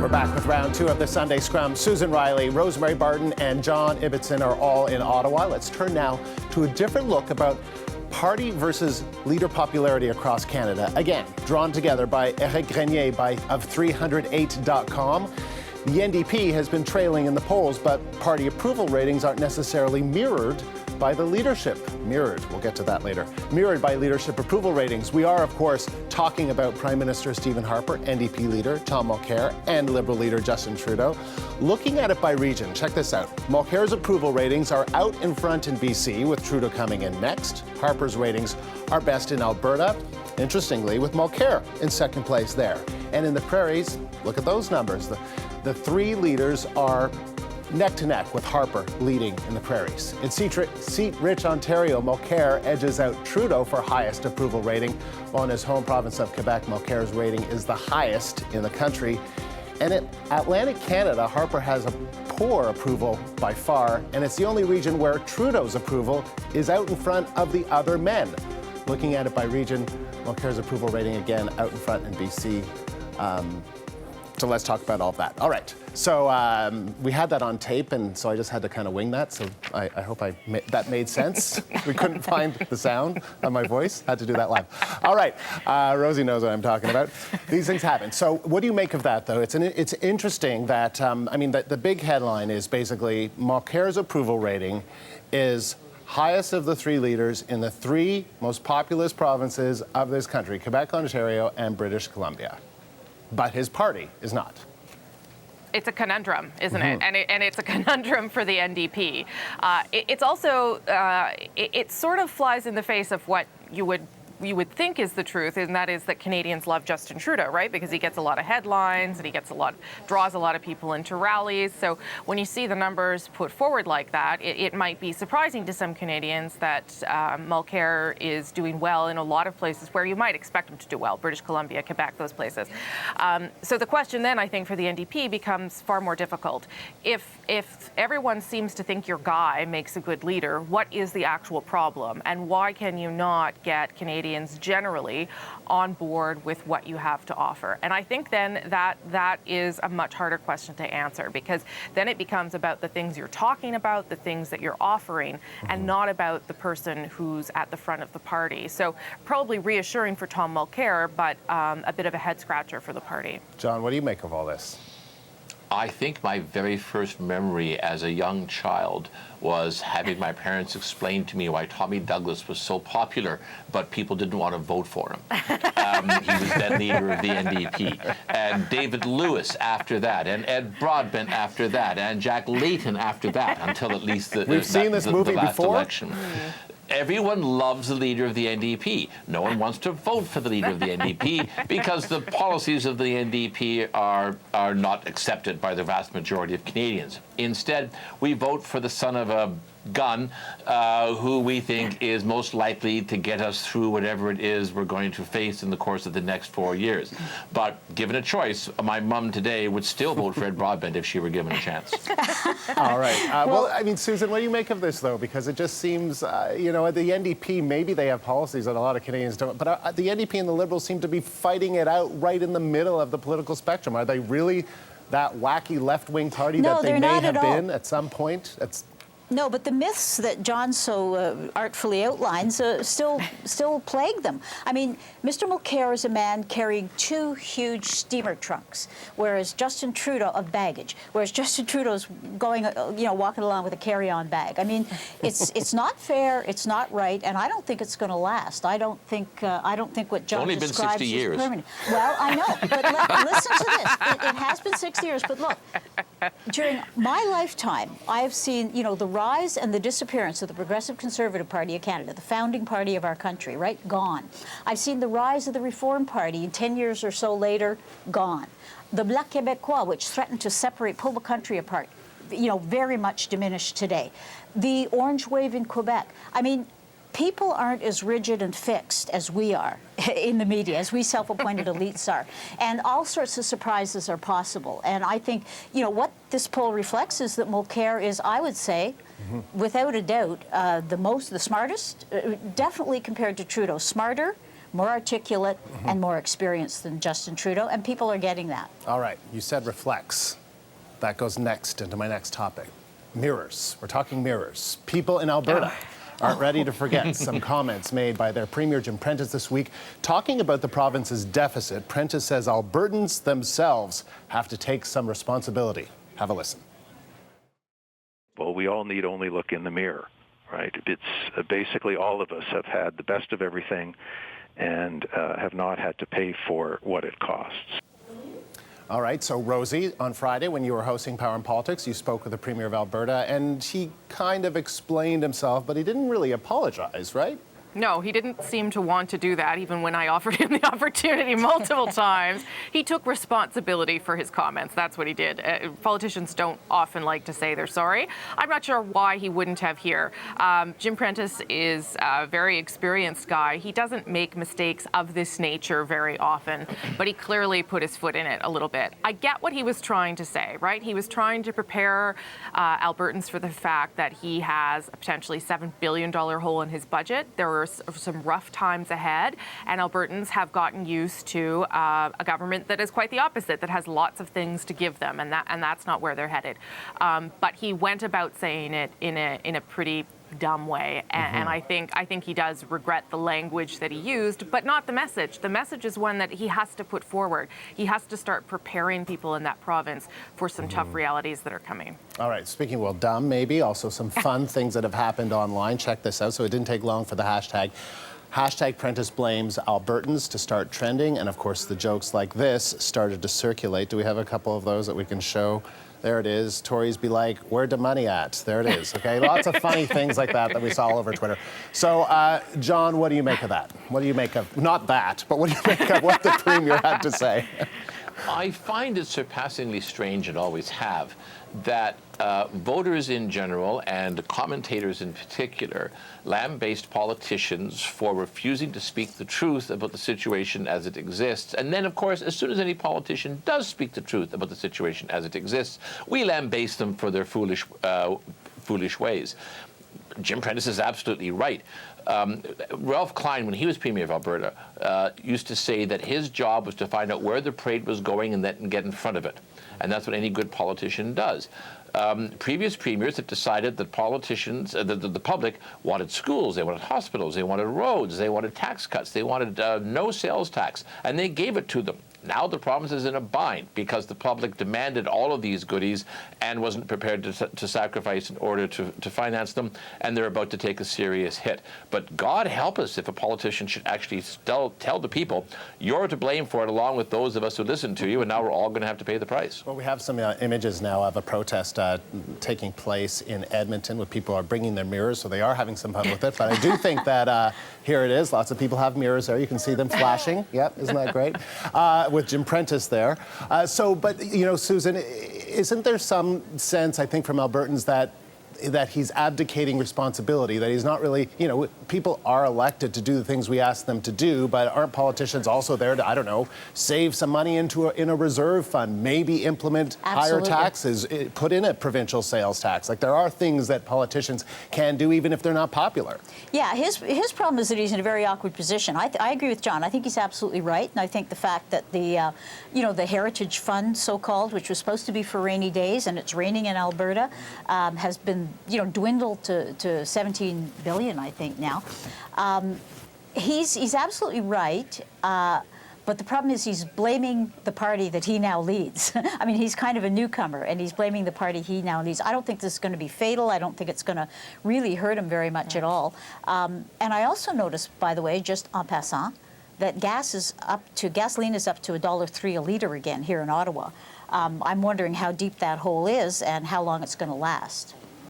We're back with round two of the Sunday Scrum. Susan Riley, Rosemary, Barton, and John Ibbiston are all in Ottawa. Let's turn now to a different look about party versus leader popularity across Canada. Again, drawn together by Eric Grenier of 308.com. The NDP has been trailing in the polls, but party approval ratings aren't necessarily mirrored by the leadership. We'll get to that later. Mirrored by leadership approval ratings. We are, of course, talking about Prime Minister Stephen Harper, NDP leader Tom Mulcair, and Liberal leader Justin Trudeau. Looking at it by region, check this out. Mulcair's approval ratings are out in front in BC, with Trudeau coming in next. Harper's ratings are best in Alberta, interestingly, with Mulcair in second place there. And in the prairies, look at those numbers. The three leaders are neck to neck, with Harper leading in the prairies. In seat-rich Ontario, Mulcair edges out Trudeau for highest approval rating, while in his home province of Quebec, Mulcair's rating is the highest in the country. And in Atlantic Canada, Harper has a poor approval by far, and it's the only region where Trudeau's approval is out in front of the other men. Looking at it by region, Mulcair's approval rating again out in front in BC. So let's talk about all of that. All right. So we had that on tape, and so I just had to kind of wing that. So I hope that made sense. We couldn't find the sound of my voice. Had to do that live. All right. Rosie knows what I'm talking about. These things happen. So what do you make of that, though? It's interesting that, the big headline is basically Mulcair's approval rating is highest of the three leaders in the three most populous provinces of this country, Quebec, Ontario, and British Columbia. But his party is not. It's a conundrum, isn't it? And it's a conundrum for the NDP. It's also, it sort of flies in the face of what you would think is the truth, and that is that Canadians love Justin Trudeau, right? Because he gets a lot of headlines and he draws a lot of people into rallies. So when you see the numbers put forward like that, it might be surprising to some Canadians that Mulcair is doing well in a lot of places where you might expect him to do well, British Columbia, Quebec, those places. So the question then, I think, for the NDP becomes far more difficult. If everyone seems to think your guy makes a good leader, what is the actual problem? And why can you not get Canadians generally on board with what you have to offer? And I think then that is a much harder question to answer, because then it becomes about the things you're talking about, the things that you're offering, and not about the person who's at the front of the party. So probably reassuring for Tom Mulcair, but a bit of a head scratcher for the party. John, what do you make of all this? I think my very first memory as a young child was having my parents explain to me why Tommy Douglas was so popular, but people didn't want to vote for him. He was then leader of the NDP. And David Lewis after that, and Ed Broadbent after that, and Jack Layton after that, until at least the last election. Everyone loves the leader of the NDP. No one wants to vote for the leader of the NDP because the policies of the NDP are not accepted by the vast majority of Canadians. Instead, we vote for the son of a gun who we think is most likely to get us through whatever it is we're going to face in the course of the next 4 years. But given a choice, my mum today would still vote for Ed Broadbent if she were given a chance. All right. Susan, what do you make of this, though? Because it just seems, the NDP, maybe they have policies that a lot of Canadians don't, but the NDP and the Liberals seem to be fighting it out right in the middle of the political spectrum. Are they really that wacky left-wing party that they may have been at some point? No, but the myths that John so artfully outlines still plague them. I mean, Mr. Mulcair is a man carrying two huge steamer trunks, whereas Justin Trudeau of baggage, whereas Justin Trudeau's going, walking along with a carry-on bag. I mean, it's not fair, it's not right, and I don't think it's going to last. I don't think what John only describes been 60 years. is permanent. Well, I know, but listen to this. It has been 60 years, but look, during my lifetime, I have seen, the rise and the disappearance of the Progressive Conservative Party of Canada, the founding party of our country, right? Gone. I've seen the rise of the Reform Party 10 years or so later, gone. The Bloc Québécois, which threatened to pull the country apart, very much diminished today. The Orange Wave in Quebec. I mean, people aren't as rigid and fixed as we are in the media, as we self-appointed elites are. And all sorts of surprises are possible. And I think, what this poll reflects is that Mulcair is, I would say, without a doubt, the smartest, definitely compared to Trudeau, smarter, more articulate, and more experienced than Justin Trudeau, and people are getting that. All right, you said reflects. That goes next into my next topic. Mirrors. We're talking mirrors. People in Alberta aren't ready to forget some comments made by their Premier Jim Prentice this week talking about the province's deficit. Prentice says Albertans themselves have to take some responsibility. Have a listen. Well, we all need only look in the mirror, right? It's basically all of us have had the best of everything and have not had to pay for what it costs. All right, so Rosie, on Friday when you were hosting Power and Politics, you spoke with the Premier of Alberta, and he kind of explained himself, but he didn't really apologize, right? No, he didn't seem to want to do that, even when I offered him the opportunity multiple times. He took responsibility for his comments. That's what he did. Politicians don't often like to say they're sorry. I'm not sure why he wouldn't have here. Jim Prentice is a very experienced guy. He doesn't make mistakes of this nature very often, but he clearly put his foot in it a little bit. I get what he was trying to say, right? He was trying to prepare Albertans for the fact that he has a potentially $7 billion hole in his budget. There were some rough times ahead, and Albertans have gotten used to a government that is quite the opposite, that has lots of things to give them, and that's not where they're headed. But he went about saying it in a pretty dumb way, and I think he does regret the language that he used, but not the message. The message is one that he has to put forward. He has to start preparing people in that province for some tough realities that are coming. All right, speaking, well, dumb maybe, also some fun things that have happened online. Check this out. So it didn't take long for the hashtag. Hashtag Prentice blames Albertans to start trending, and of course the jokes like this started to circulate. Do we have a couple of those that we can show? There it is. Tories be like, where the money at? There it is. Okay, lots of funny things like that we saw all over Twitter. So, John, what do you make of that? What do you make of, not that, but what do you make of what the Premier had to say? I find it surpassingly strange, and always have, that voters in general and commentators in particular lambaste politicians for refusing to speak the truth about the situation as it exists. And then, of course, as soon as any politician does speak the truth about the situation as it exists, we lambaste them for their foolish ways. Jim Prentice is absolutely right. Ralph Klein, when he was Premier of Alberta, used to say that his job was to find out where the parade was going and then get in front of it. And that's what any good politician does. Previous premiers have decided that politicians, the public, wanted schools, they wanted hospitals, they wanted roads, they wanted tax cuts, they wanted no sales tax, and they gave it to them. Now the province is in a bind because the public demanded all of these goodies and wasn't prepared to sacrifice in order to finance them, and they're about to take a serious hit. But God help us if a politician should actually still tell the people, you're to blame for it along with those of us who listen to you, and now we're all going to have to pay the price. Well, we have some images now of a protest taking place in Edmonton where people are bringing their mirrors, so they are having some fun with it. But I do think that here it is. Lots of people have mirrors there. You can see them flashing. Yep, isn't that great? With Jim Prentice there. But, you know, Susan, isn't there some sense, I think, from Albertans that he's abdicating responsibility, that he's not really, you know, people are elected to do the things we ask them to do, but aren't politicians also there to, I don't know, save some money in a reserve fund, maybe implement higher taxes, put in a provincial sales tax? Like, there are things that politicians can do even if they're not popular. Yeah, his problem is that he's in a very awkward position. I agree with John. I think he's absolutely right, and I think the fact that the Heritage Fund, so-called, which was supposed to be for rainy days, and it's raining in Alberta, has been dwindled to 17 billion, I think, now. He's absolutely right, but the problem is he's blaming the party that he now leads. I mean, he's kind of a newcomer, and he's blaming the party he now leads. I don't think this is going to be fatal. I don't think it's going to really hurt him very much at all. And I also noticed, by the way, just en passant, that gasoline is up to $1.03 a litre again here in Ottawa. I'm wondering how deep that hole is and how long it's going to last.